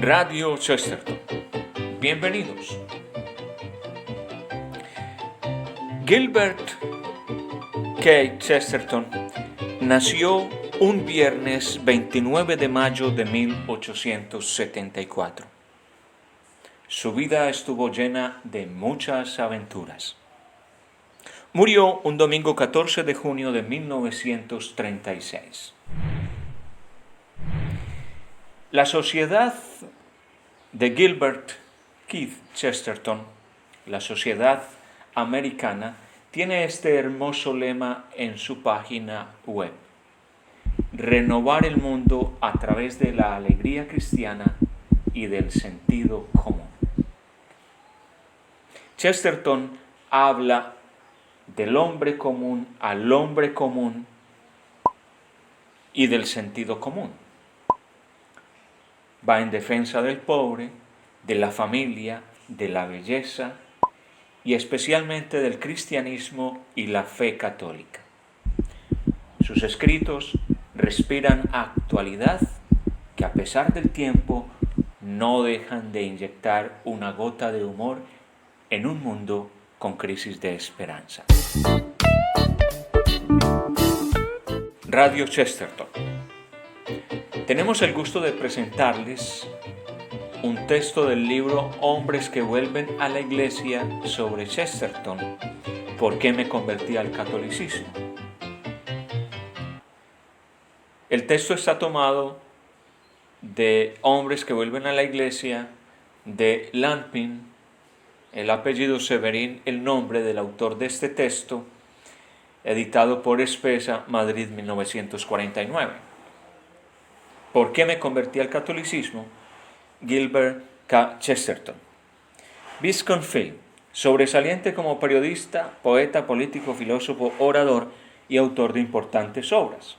Radio Chesterton. Bienvenidos. Gilbert K. Chesterton nació un viernes 29 de mayo de 1874. Su vida estuvo llena de muchas aventuras. Murió un domingo 14 de junio de 1936. La sociedad de Gilbert Keith Chesterton, la sociedad americana, tiene este hermoso lema en su página web: renovar el mundo a través de la alegría cristiana y del sentido común. Chesterton habla del hombre común al hombre común y del sentido común. Va en defensa del pobre, de la familia, de la belleza y especialmente del cristianismo y la fe católica. Sus escritos respiran actualidad que a pesar del tiempo no dejan de inyectar una gota de humor en un mundo con crisis de esperanza. Radio Chesterton. Tenemos el gusto de presentarles un texto del libro Hombres que vuelven a la iglesia sobre Chesterton, ¿por qué me convertí al catolicismo? El texto está tomado de Hombres que vuelven a la iglesia de Lampin, el apellido Severín, el nombre del autor de este texto, editado por Espesa, Madrid, 1949. ¿Por qué me convertí al catolicismo? Gilbert K. Chesterton. Visconti, sobresaliente como periodista, poeta, político, filósofo, orador y autor de importantes obras.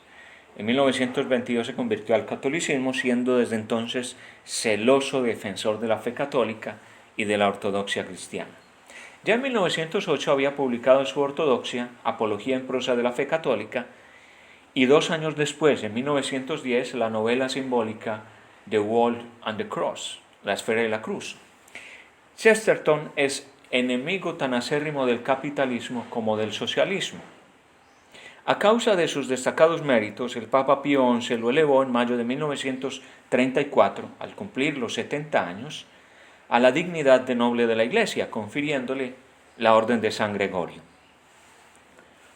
En 1922 se convirtió al catolicismo, siendo desde entonces celoso defensor de la fe católica y de la ortodoxia cristiana. Ya en 1908 había publicado su Ortodoxia, Apología en prosa de la fe católica, y 2 años después, en 1910, la novela simbólica The World and the Cross, La esfera y la cruz. Chesterton es enemigo tan acérrimo del capitalismo como del socialismo. A causa de sus destacados méritos, el Papa Pío XI lo elevó en mayo de 1934, al cumplir los 70 años, a la dignidad de noble de la Iglesia, confiriéndole la Orden de San Gregorio.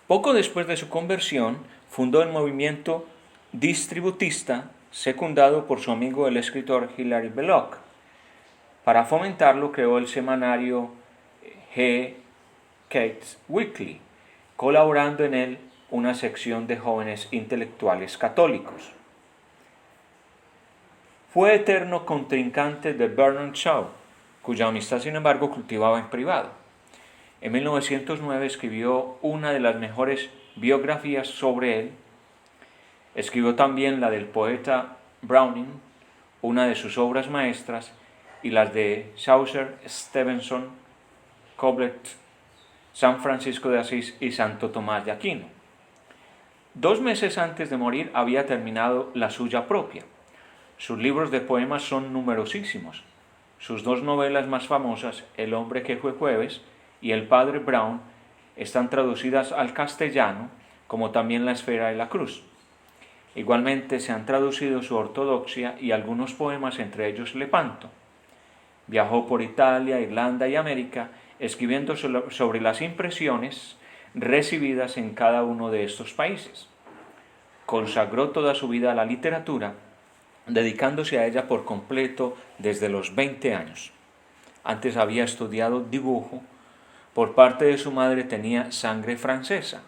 Poco después de su conversión, fundó el movimiento distributista, secundado por su amigo el escritor Hilaire Belloc. Para fomentarlo, creó el semanario Hecate's Weekly, colaborando en él una sección de jóvenes intelectuales católicos. Fue eterno contrincante de Bernard Shaw, cuya amistad, sin embargo, cultivaba en privado. En 1909 escribió una de las mejores biografías sobre él. Escribió también la del poeta Browning, una de sus obras maestras, y las de Chaucer, Stevenson, Cobbett, San Francisco de Asís y Santo Tomás de Aquino. 2 meses antes de morir había terminado la suya propia. Sus libros de poemas son numerosísimos. Sus 2 novelas más famosas, El hombre que fue jueves y El padre Brown, están traducidas al castellano, como también La esfera y la cruz. Igualmente se han traducido su Ortodoxia y algunos poemas, entre ellos Lepanto. Viajó por Italia, Irlanda y América, escribiendo sobre las impresiones recibidas en cada uno de estos países. Consagró toda su vida a la literatura, dedicándose a ella por completo desde los 20 años. Antes había estudiado dibujo. Por parte de su madre tenía sangre francesa.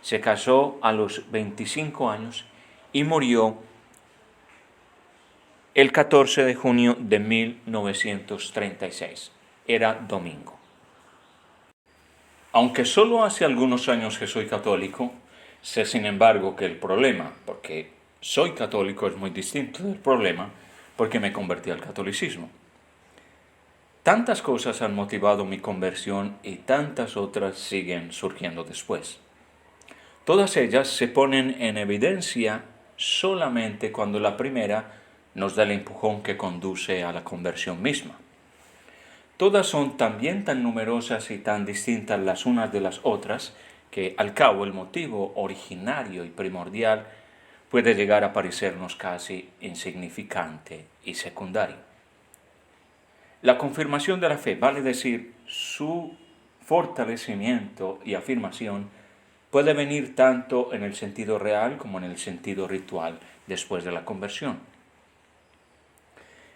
Se casó a los 25 años y murió el 14 de junio de 1936. Era domingo. Aunque solo hace algunos años que soy católico, sé sin embargo que el problema, porque soy católico, es muy distinto del problema, porque me convertí al catolicismo. Tantas cosas han motivado mi conversión y tantas otras siguen surgiendo después. Todas ellas se ponen en evidencia solamente cuando la primera nos da el empujón que conduce a la conversión misma. Todas son también tan numerosas y tan distintas las unas de las otras que al cabo el motivo originario y primordial puede llegar a parecernos casi insignificante y secundario. La confirmación de la fe, vale decir, su fortalecimiento y afirmación, puede venir tanto en el sentido real como en el sentido ritual después de la conversión.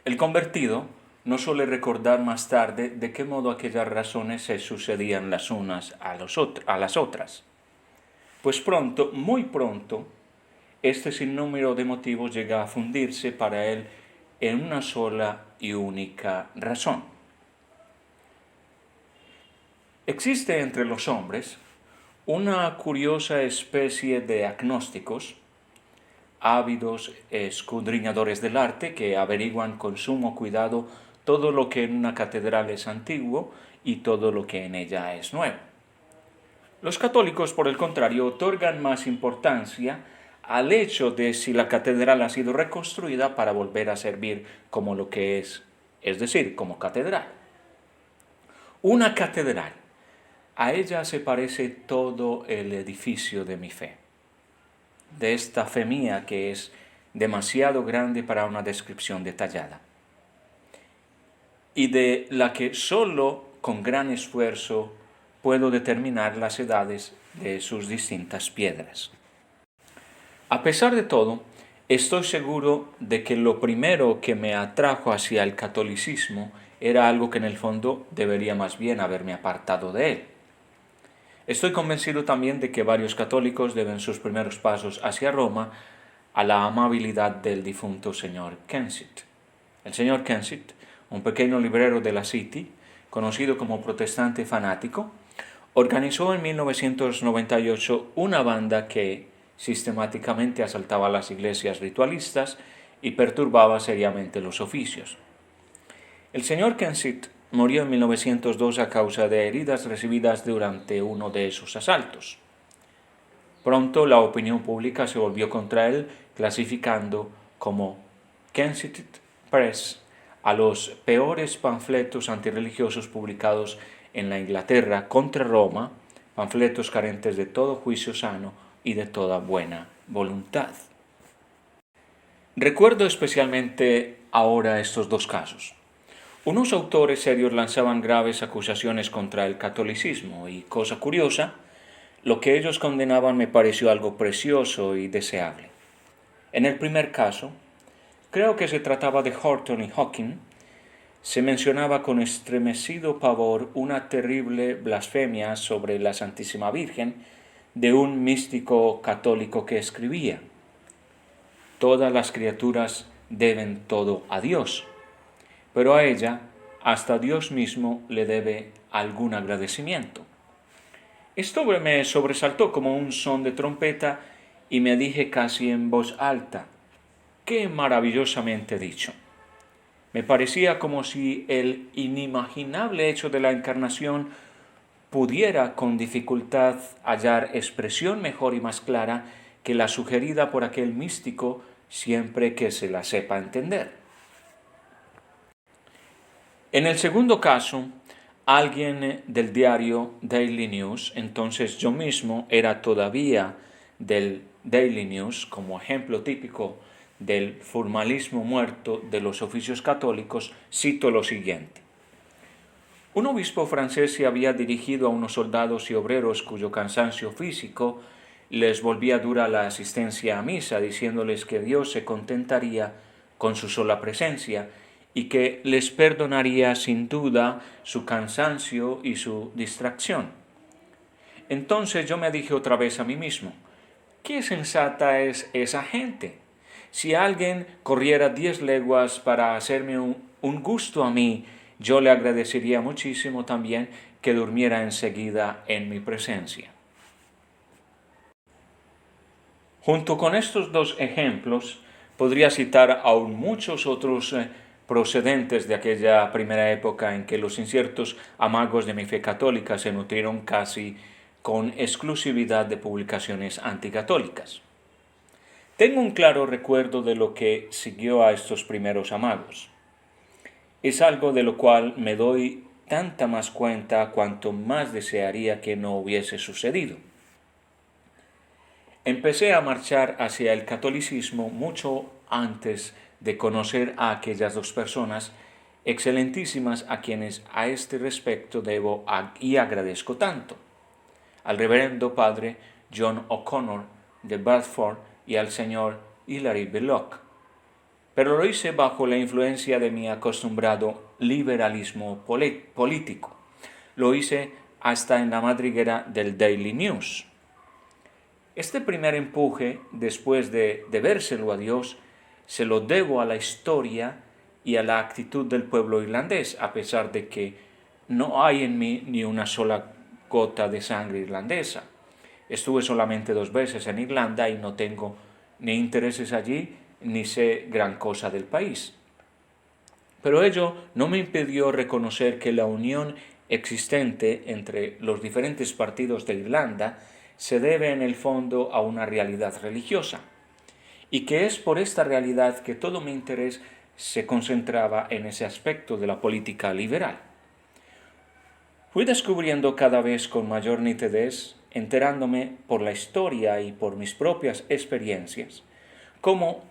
El convertido no suele recordar más tarde de qué modo aquellas razones se sucedían las unas a las otras, pues pronto, muy pronto, este sinnúmero de motivos llega a fundirse para él en una sola y única razón. Existe entre los hombres una curiosa especie de agnósticos, ávidos escudriñadores del arte que averiguan con sumo cuidado todo lo que en una catedral es antiguo y todo lo que en ella es nuevo. Los católicos, por el contrario, otorgan más importancia al hecho de si la catedral ha sido reconstruida para volver a servir como lo que es decir, como catedral. Una catedral, a ella se parece todo el edificio de mi fe, de esta fe mía que es demasiado grande para una descripción detallada, y de la que solo con gran esfuerzo puedo determinar las edades de sus distintas piedras. A pesar de todo, estoy seguro de que lo primero que me atrajo hacia el catolicismo era algo que en el fondo debería más bien haberme apartado de él. Estoy convencido también de que varios católicos deben sus primeros pasos hacia Roma a la amabilidad del difunto señor Kensit. El señor Kensit, un pequeño librero de la City, conocido como protestante fanático, organizó en 1998 una banda que sistemáticamente asaltaba las iglesias ritualistas y perturbaba seriamente los oficios. El señor Kensit murió en 1902 a causa de heridas recibidas durante uno de esos asaltos. Pronto la opinión pública se volvió contra él, clasificando como Kensington Press a los peores panfletos antirreligiosos publicados en la Inglaterra contra Roma, panfletos carentes de todo juicio sano y de toda buena voluntad. Recuerdo especialmente ahora estos dos casos. Unos autores serios lanzaban graves acusaciones contra el catolicismo y, cosa curiosa, lo que ellos condenaban me pareció algo precioso y deseable. En el primer caso, creo que se trataba de Horton y Hawking, se mencionaba con estremecido pavor una terrible blasfemia sobre la Santísima Virgen de un místico católico que escribía: todas las criaturas deben todo a Dios, pero a ella hasta Dios mismo le debe algún agradecimiento. Esto me sobresaltó como un son de trompeta y me dije casi en voz alta: ¡qué maravillosamente dicho! Me parecía como si el inimaginable hecho de la encarnación pudiera con dificultad hallar expresión mejor y más clara que la sugerida por aquel místico siempre que se la sepa entender. En el segundo caso, alguien del diario Daily News, entonces yo mismo era todavía del Daily News, como ejemplo típico del formalismo muerto de los oficios católicos, cito lo siguiente. Un obispo francés se había dirigido a unos soldados y obreros cuyo cansancio físico les volvía dura la asistencia a misa, diciéndoles que Dios se contentaría con su sola presencia y que les perdonaría sin duda su cansancio y su distracción. Entonces yo me dije otra vez a mí mismo: ¿qué sensata es esa gente? Si alguien corriera 10 leguas para hacerme un gusto a mí, yo le agradecería muchísimo también que durmiera enseguida en mi presencia. Junto con estos dos ejemplos, podría citar aún muchos otros procedentes de aquella primera época en que los inciertos amagos de mi fe católica se nutrieron casi con exclusividad de publicaciones anticatólicas. Tengo un claro recuerdo de lo que siguió a estos primeros amagos. Es algo de lo cual me doy tanta más cuenta cuanto más desearía que no hubiese sucedido. Empecé a marchar hacia el catolicismo mucho antes de conocer a aquellas dos personas excelentísimas a quienes a este respecto debo y agradezco tanto: al reverendo padre John O'Connor de Bradford y al señor Hilary Belloc. Pero lo hice bajo la influencia de mi acostumbrado liberalismo político. Lo hice hasta en la madriguera del Daily News. Este primer empuje, después de debérselo a Dios, se lo debo a la historia y a la actitud del pueblo irlandés, a pesar de que no hay en mí ni una sola gota de sangre irlandesa. Estuve solamente 2 veces en Irlanda y no tengo ni intereses allí ni sé gran cosa del país. Pero ello no me impidió reconocer que la unión existente entre los diferentes partidos de Irlanda se debe en el fondo a una realidad religiosa, y que es por esta realidad que todo mi interés se concentraba en ese aspecto de la política liberal. Fui descubriendo cada vez con mayor nitidez, enterándome por la historia y por mis propias experiencias, cómo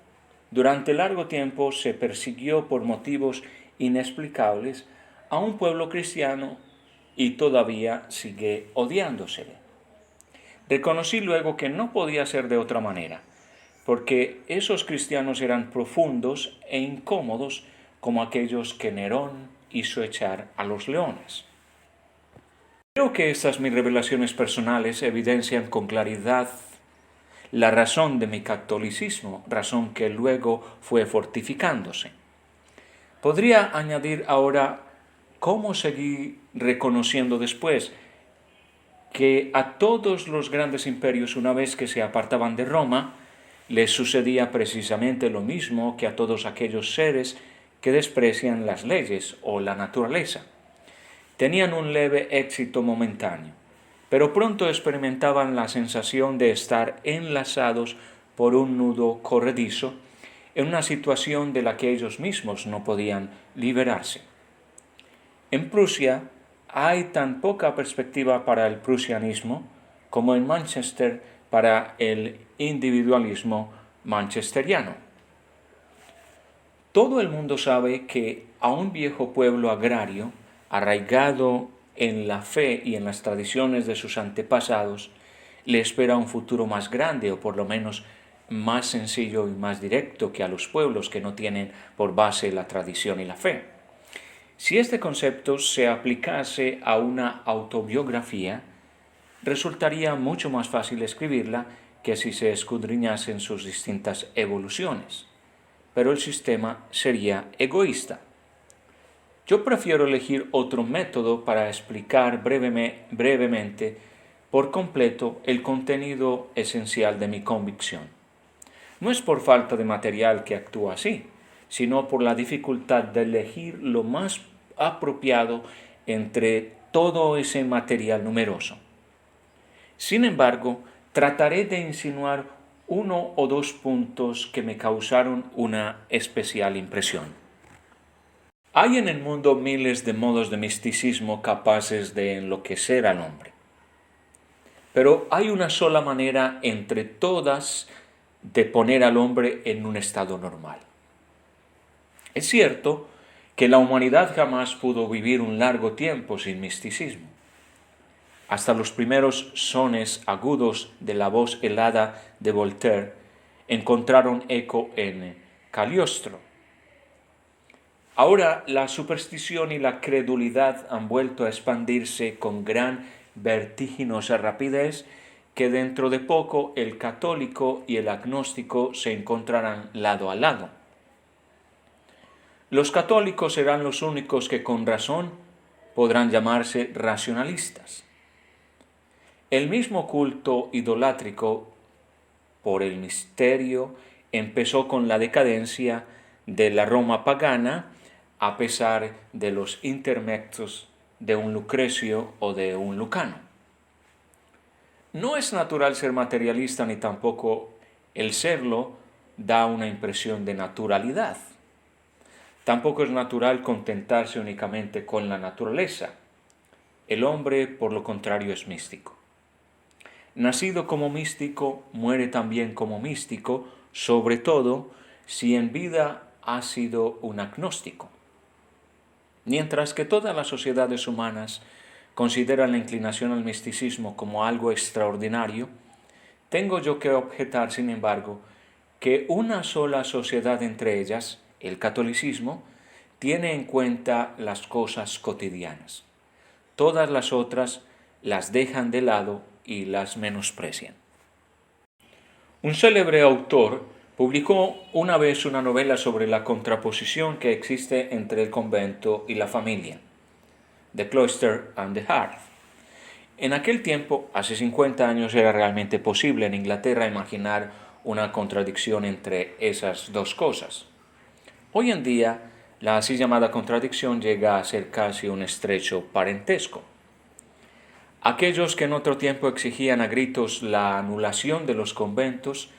durante largo tiempo se persiguió por motivos inexplicables a un pueblo cristiano y todavía sigue odiándosele. Reconocí luego que no podía ser de otra manera, porque esos cristianos eran profundos e incómodos como aquellos que Nerón hizo echar a los leones. Creo que estas mis revelaciones personales evidencian con claridad la razón de mi catolicismo, razón que luego fue fortificándose. Podría añadir ahora cómo seguí reconociendo después que a todos los grandes imperios, una vez que se apartaban de Roma, les sucedía precisamente lo mismo que a todos aquellos seres que desprecian las leyes o la naturaleza. Tenían un leve éxito momentáneo, pero pronto experimentaban la sensación de estar enlazados por un nudo corredizo en una situación de la que ellos mismos no podían liberarse. En Prusia hay tan poca perspectiva para el prusianismo como en Manchester para el individualismo manchesteriano. Todo el mundo sabe que a un viejo pueblo agrario, arraigado en la fe y en las tradiciones de sus antepasados, le espera un futuro más grande o por lo menos más sencillo y más directo que a los pueblos que no tienen por base la tradición y la fe. Si este concepto se aplicase a una autobiografía, resultaría mucho más fácil escribirla que si se escudriñasen sus distintas evoluciones. Pero el sistema sería egoísta. Yo prefiero elegir otro método para explicar brevemente por completo el contenido esencial de mi convicción. No es por falta de material que actúo así, sino por la dificultad de elegir lo más apropiado entre todo ese material numeroso. Sin embargo, trataré de insinuar 1 o 2 puntos que me causaron una especial impresión. Hay en el mundo miles de modos de misticismo capaces de enloquecer al hombre, pero hay una sola manera entre todas de poner al hombre en un estado normal. Es cierto que la humanidad jamás pudo vivir un largo tiempo sin misticismo. Hasta los primeros sones agudos de la voz helada de Voltaire encontraron eco en Cagliostro. Ahora la superstición y la credulidad han vuelto a expandirse con gran vertiginosa rapidez, que dentro de poco el católico y el agnóstico se encontrarán lado a lado. Los católicos serán los únicos que con razón podrán llamarse racionalistas. El mismo culto idolátrico por el misterio empezó con la decadencia de la Roma pagana, a pesar de los intermezos de un Lucrecio o de un Lucano. No es natural ser materialista ni tampoco El serlo da una impresión de naturalidad. Tampoco es natural contentarse únicamente con la naturaleza. El hombre, por lo contrario, es místico. Nacido como místico, muere también como místico, sobre todo si en vida ha sido un agnóstico. Mientras que todas las sociedades humanas consideran la inclinación al misticismo como algo extraordinario, tengo yo que objetar, sin embargo, que una sola sociedad entre ellas, el catolicismo, tiene en cuenta las cosas cotidianas. Todas las otras las dejan de lado y las menosprecian. Un célebre autor publicó una vez una novela sobre la contraposición que existe entre el convento y la familia, The Cloister and the Hearth. En aquel tiempo, hace 50 años, era realmente posible en Inglaterra imaginar una contradicción entre esas dos cosas. Hoy en día, la así llamada contradicción llega a ser casi un estrecho parentesco. Aquellos que en otro tiempo exigían a gritos la anulación de los conventos,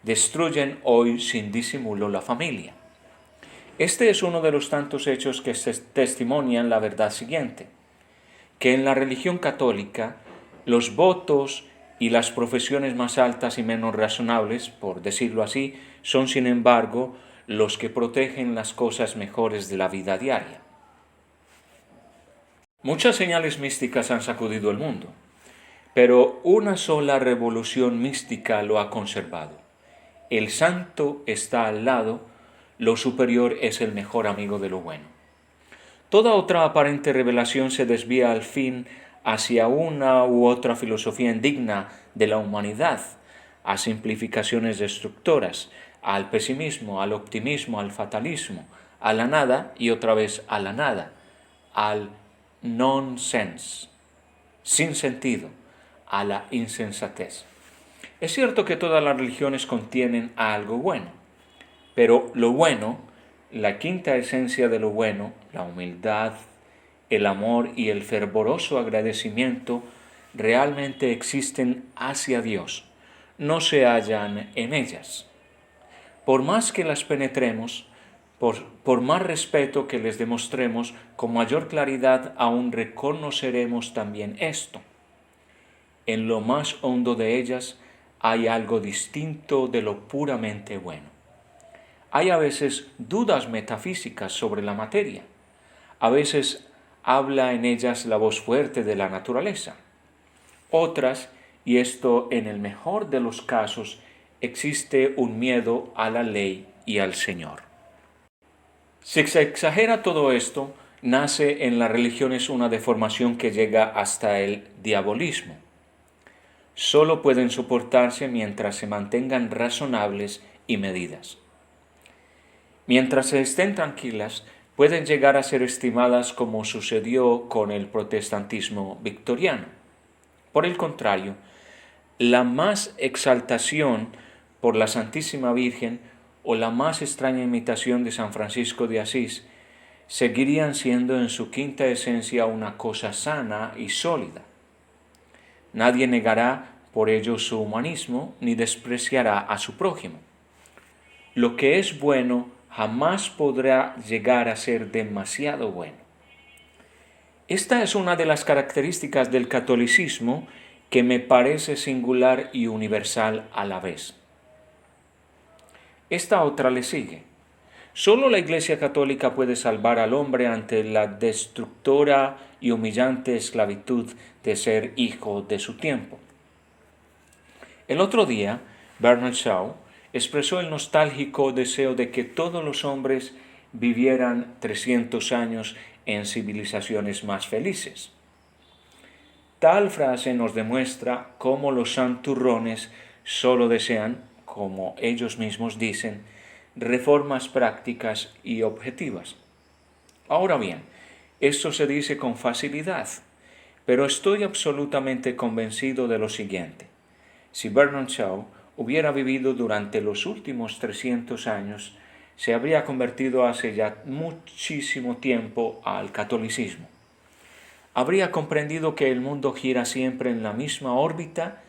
destruyen hoy sin disimulo la familia. Este es uno de los tantos hechos que testimonian la verdad siguiente, que en la religión católica los votos y las profesiones más altas y menos razonables, por decirlo así, son sin embargo los que protegen las cosas mejores de la vida diaria. Muchas señales místicas han sacudido el mundo, pero una sola revolución mística lo ha conservado. El santo está al lado, lo superior es el mejor amigo de lo bueno. Toda otra aparente revelación se desvía al fin hacia una u otra filosofía indigna de la humanidad, a simplificaciones destructoras, al pesimismo, al optimismo, al fatalismo, a la nada y otra vez a la nada, al nonsense, sin sentido, a la insensatez. Es cierto que todas las religiones contienen algo bueno, pero lo bueno, la quinta esencia de lo bueno, la humildad, el amor y el fervoroso agradecimiento, realmente existen hacia Dios, no se hallan en ellas. Por más que las penetremos, por más respeto que les demostremos, con mayor claridad aún reconoceremos también esto. En lo más hondo de ellas hay algo distinto de lo puramente bueno. Hay a veces dudas metafísicas sobre la materia. A veces habla en ellas la voz fuerte de la naturaleza. Otras, y esto en el mejor de los casos, existe un miedo a la ley y al Señor. Si se exagera todo esto, nace en las religiones una deformación que llega hasta el diabolismo. Solo pueden soportarse mientras se mantengan razonables y medidas. Mientras estén tranquilas, pueden llegar a ser estimadas como sucedió con el protestantismo victoriano. Por el contrario, la más exaltación por la Santísima Virgen o la más extraña imitación de San Francisco de Asís seguirían siendo en su quinta esencia una cosa sana y sólida. Nadie negará por ello su humanismo ni despreciará a su prójimo. Lo que es bueno jamás podrá llegar a ser demasiado bueno. Esta es una de las características del catolicismo que me parece singular y universal a la vez. Esta otra le sigue. Solo la Iglesia Católica puede salvar al hombre ante la destructora y humillante esclavitud de ser hijo de su tiempo. El otro día, Bernard Shaw expresó el nostálgico deseo de que todos los hombres vivieran 300 años en civilizaciones más felices. Tal frase nos demuestra cómo los santurrones solo desean, como ellos mismos dicen, reformas prácticas y objetivas. Ahora bien, esto se dice con facilidad, pero estoy absolutamente convencido de lo siguiente. Si Bernard Shaw hubiera vivido durante los últimos 300 años, se habría convertido hace ya muchísimo tiempo al catolicismo. Habría comprendido que el mundo gira siempre en la misma órbita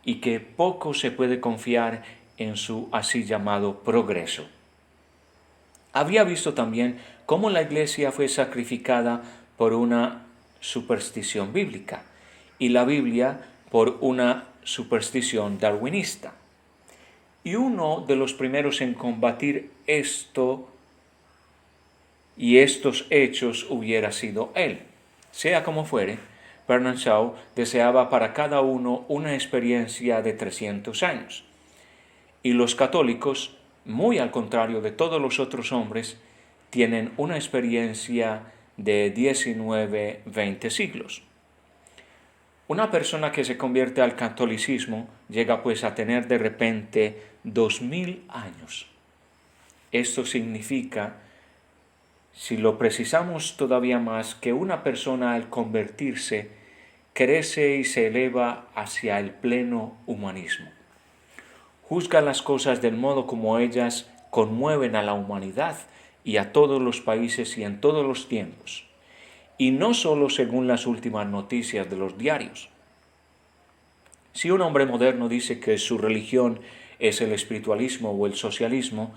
y que poco se puede confiar en su así llamado progreso. Había visto también cómo la Iglesia fue sacrificada por una superstición bíblica y la Biblia por una superstición darwinista. Y uno de los primeros en combatir esto y estos hechos hubiera sido él. Sea como fuere, Bernard Shaw deseaba para cada uno una experiencia de 300 años. Y los católicos, muy al contrario de todos los otros hombres, tienen una experiencia de 19, 20 siglos. Una persona que se convierte al catolicismo llega pues a tener de repente 2000 años. Esto significa, si lo precisamos todavía más, que una persona al convertirse crece y se eleva hacia el pleno humanismo. Juzga las cosas del modo como ellas conmueven a la humanidad y a todos los países y en todos los tiempos, y no solo según las últimas noticias de los diarios. Si un hombre moderno dice que su religión es el espiritualismo o el socialismo,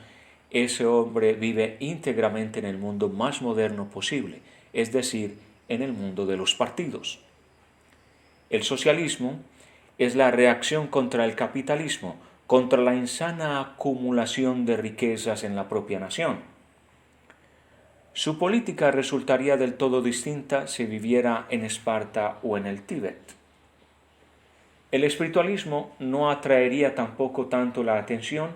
ese hombre vive íntegramente en el mundo más moderno posible, es decir, en el mundo de los partidos. El socialismo es la reacción contra el capitalismo, contra la insana acumulación de riquezas en la propia nación. Su política resultaría del todo distinta si viviera en Esparta o en el Tíbet. El espiritualismo no atraería tampoco tanto la atención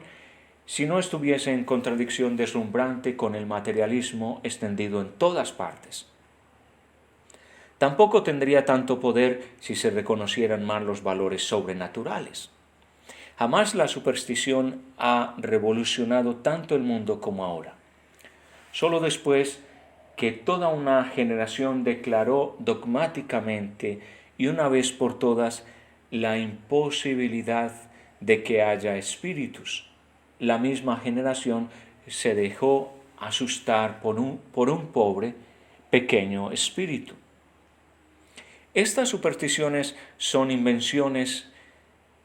si no estuviese en contradicción deslumbrante con el materialismo extendido en todas partes. Tampoco tendría tanto poder si se reconocieran más los valores sobrenaturales. Jamás la superstición ha revolucionado tanto el mundo como ahora. Solo después que toda una generación declaró dogmáticamente y una vez por todas la imposibilidad de que haya espíritus, la misma generación se dejó asustar por un pobre, pequeño espíritu. Estas supersticiones son invenciones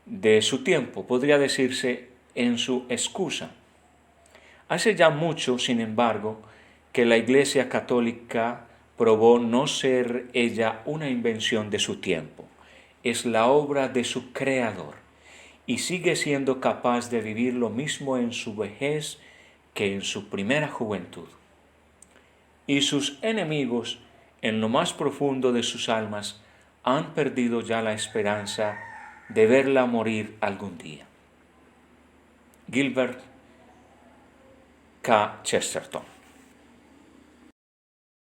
de su tiempo, podría decirse en su excusa. Hace ya mucho, sin embargo, que la Iglesia Católica probó no ser ella una invención de su tiempo, es la obra de su Creador y sigue siendo capaz de vivir lo mismo en su vejez que en su primera juventud. Y sus enemigos, en lo más profundo de sus almas, han perdido ya la esperanza de verla morir algún día. Gilbert K. Chesterton.